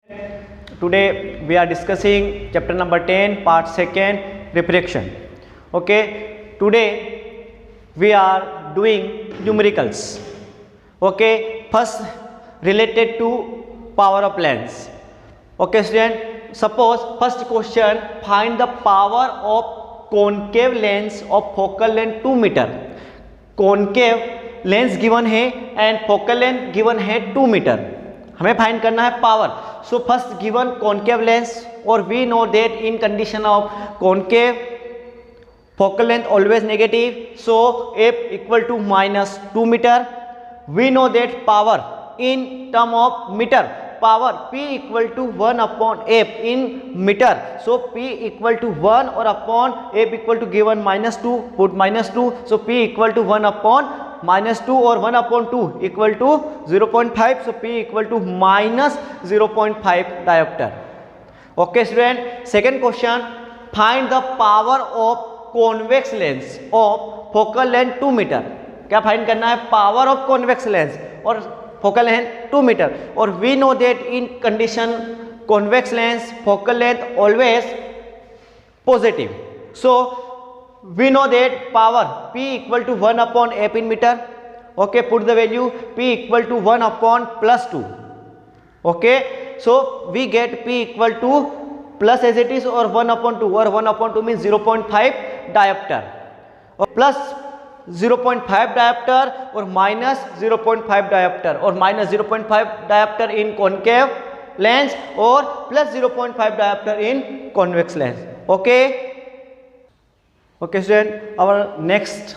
Today we are discussing chapter number 10, part 2, refraction. Okay, today we are doing numericals. Okay, first related to power of lens. Okay, student, suppose first question, find the power of concave lens of focal length 2 meter. Concave lens given है and focal length given है 2 meter. हमें find करना है power. So first given concave lens और we know that in condition of concave focal length always negative, so F equal to -2 meter. We know that power in term of meter, power P equal to 1/f in meter. So P equal to 1 और upon F equal to given -2, put -2, so P equal to 1/-2 और 1/2 equal to 0.5, so P equal to -0.5 diopter. Okay student, second question, find the power of convex lens of focal length 2 meter. क्या find करना है? Power of convex lens और focal length 2 meter. और we know that in condition convex lens focal length always positive. So we know that power P equal to 1/f in meter. Okay, put the value P equal to 1/+2. Okay, so we get P equal to plus as it is or 1/2, or 1/2 means 0.5 diopter, or plus 0.5 diopter or minus 0.5 diopter, or minus 0.5 diopter in concave lens or plus 0.5 diopter in convex lens. Okay. Okay student, our next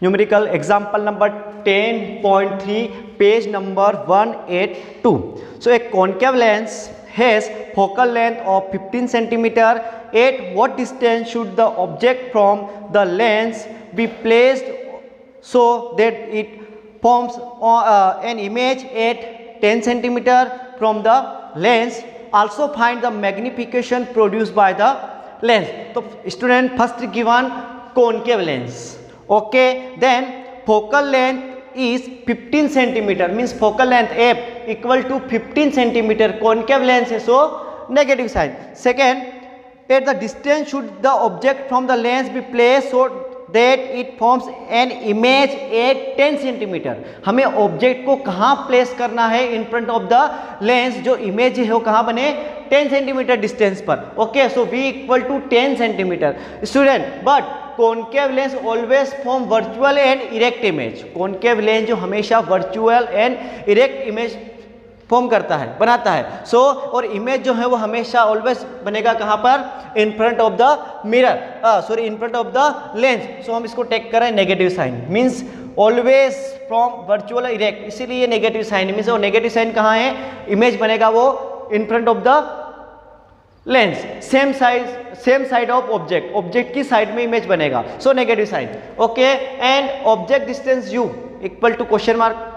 numerical example number 10.3, page number 182. So a concave lens has focal length of 15 centimeter. At what distance should the object from the lens be placed so that it forms an image at 10 centimeter from the lens? Also find the magnification produced by the lens. तो student first given concave lens. Okay, then focal length is 15 centimeter, means focal length F equal to 15 centimeter. Concave lens है so negative sign. Second, at the distance should the object from the lens be place so that it forms an image at 10 centimeter. हमें object को कहाँ place करना है in front of the lens, जो image है वो कहाँ बने? 10 सेंटीमीटर डिस्टेंस पर. Okay, so V equal to 10 centimeter. Student, but concave lens always form virtual and erect image. Concave lens जो हमेशा virtual and erect image form करता है, बनाता है. सो और इमेज जो है वो हमेशा ऑलवेज बनेगा कहाँ पर? In front of the mirror, sorry in front of the lens. So हम इसको टेक करें negative sign, means always from virtual erect, इसीलिए नेगेटिव साइन. मीन्स वो नेगेटिव साइन कहाँ है? इमेज बनेगा वो in front of the lens, same side of object, object की साइड में इमेज बनेगा. So negative sign. Okay, and object distance U equal to question mark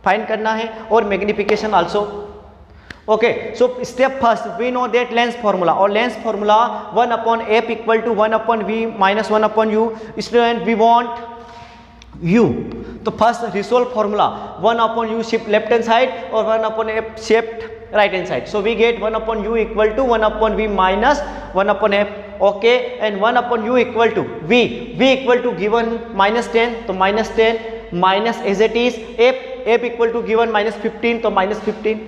find करना है और magnification also. Okay, so step first, we know that lens formula, और lens formula 1/f equal to 1/v minus 1/u. Student, we want U. तो first resolve formula 1/u shift left hand side और 1/f shift right hand side. So we get 1/u equal to 1/v minus 1/f. Okay, and 1/u equal to V equal to given -10, तो -10 minus as it is f equal to given -15, तो -15.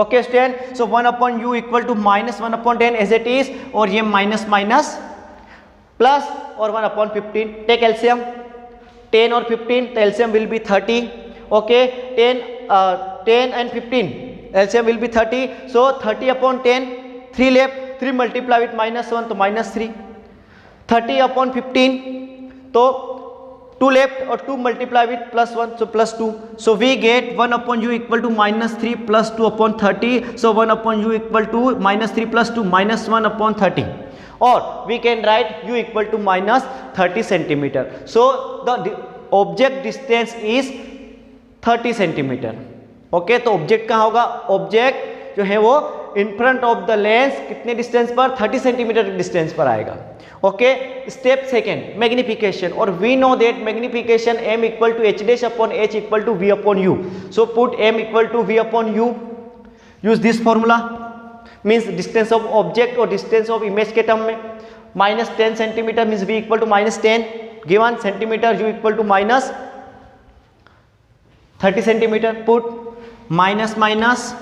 Okay student, so 1/u equal to -1/10 as it is, और ये minus minus plus और 1/15. Take LCM 10 और 15, तो LCM will be 30. Okay, 10 and 15, LCM will be 30. So 30/10, 3 left, 3 multiply with -1, तो -3. 30/15, तो 2 left और 2 multiply with +1, so +2. So we get 1/u equal to -3 plus 2/30. So 1/u equal to -3 plus 2 -1/30. Or we can write U equal to -30 centimeter. So the object distance is 30 centimeter. Okay, तो object कहाँ होगा? Object जो है वो in front of the lens कितने distance पर? 30 centimeter distance पर आएगा. ओके, स्टेप सेकेंड, मैग्निफिकेशन, और we know that magnification m equal to h' equal to v/u. So put m equal to v/u, use this formula. Means distance of object और distance of image के term में, minus 10 centimeter means v equal to minus 10 given, centimeter u equal to minus 30 centimeter, put minus minus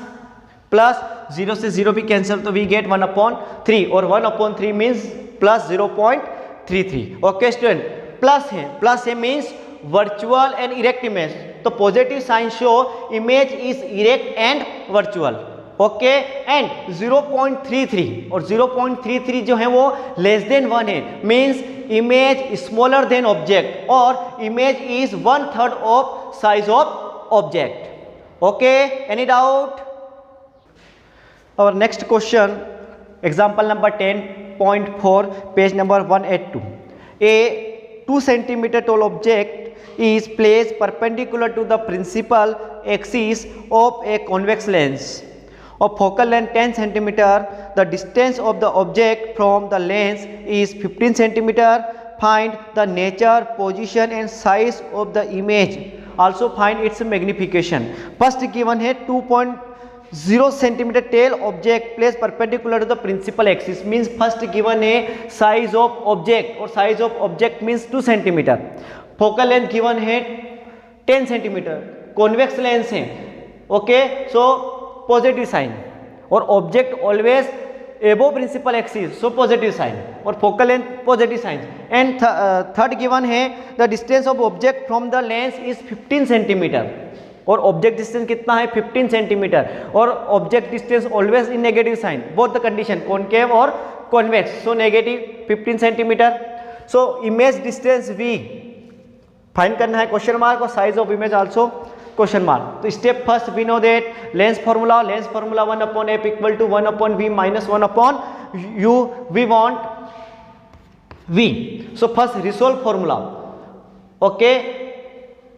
plus 0 से 0 भी cancel तो we get 1/3 और 1/3 means plus 0.33। Okay student, plus है means virtual and erect image, तो positive sign show image is erect and virtual. Okay, and 0.33 और 0.33 जो है वो लेस देन 1 है, means image smaller than object और image is 1/3 of size of object. Okay, any doubt? Our next question, example number 10.4, page number 182. A 2 centimeter tall object is placed perpendicular to the principal axis of a convex lens of focal length 10 centimeter. The distance of the object from the lens is 15 centimeter. Find the nature, position and size of the image. Also find its magnification. First given है 2.0 centimeter tall object place perpendicular to the principal axis, means first given है size of object और size of object means 2 centimeter, focal length given है 10 centimeter, convex lens है। Okay, so positive sign और object always above principal axis, so positive sign और focal length positive sign. And third given है the distance of object from the lens is 15 centimeter और object distance कितना है 15 centimeter और object distance always in negative sign, both the condition concave और convex, so negative 15 centimeter. So image distance v find करना है, question mark, और size of image also question mark. तो step first we know that lens formula 1/f equal to 1/v minus 1/u, we want v, so first resolve formula. Okay,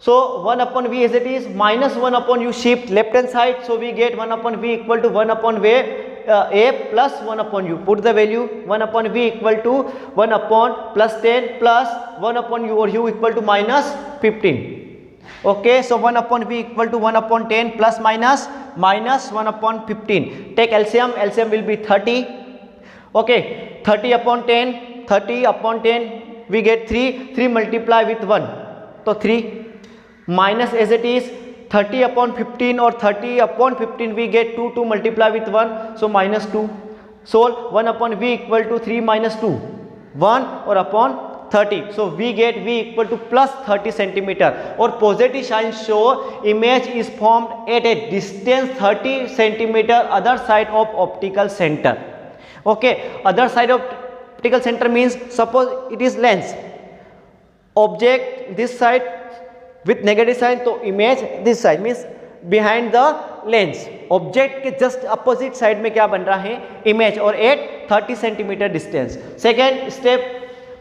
so 1/v as it is, minus 1/u shift left hand side, so we get 1/v equal to 1/v a plus 1/u, put the value 1/v equal to 1 upon plus 10 plus 1/u or u equal to minus 15. Okay, so 1/v equal to 1/10 plus minus 1/15. Take LCM, LCM will be 30. Okay, 30/10 we get 3 multiply with 1, so 3 minus as it is 30/15 or 30/15 we get 2 multiply with 1, so minus 2. Solve 1/v equal to 3 minus 2 1 or upon 30, so we get v equal to plus 30 centimeter और positive sign show image is formed at a distance 30 centimeter other side of optical center. Okay, other side of optical center means suppose it is lens, object this side with negative sign, तो image this side means behind the lens, object के just opposite side में क्या बन रहा है image और at 30 centimeter distance. Second step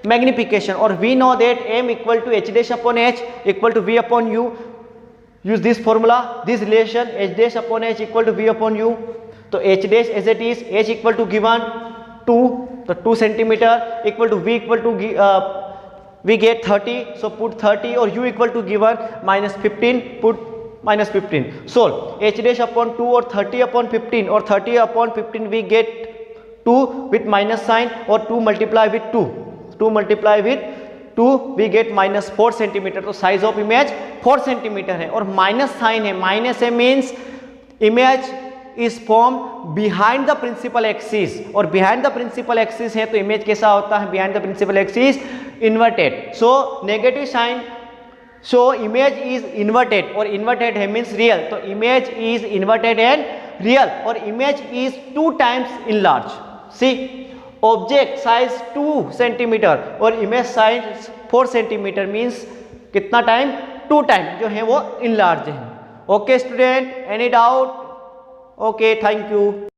magnification, और we know that m equal to h dash upon h equal to v upon u, use this formula, this relation h dash upon h equal to v upon u, तो h dash as it is h equal to given 2, तो 2 centimeter equal to v equal to we get 30, so put 30 or u equal to given minus 15, put minus 15. Solve h dash upon 2 or 30/15 or 30/15 we get 2 with minus sign or 2 multiply with 2, 2 multiply with 2 we get minus 4 centimeter, तो size of image 4 centimeter है और minus sign है, minus है means image is form behind the principal axis और behind the principal axis है तो image कैसा होता है behind the principal axis inverted, so negative sign so image is inverted और इन्वर्टेड है मीन्स रियल, तो image is inverted and real और image is 2 times enlarged. See object size 2 centimetre और इमेज साइज 4 सेंटीमीटर मीन्स कितना time 2 time जो है वो enlarge है. Okay student, any doubt? Okay, thank you.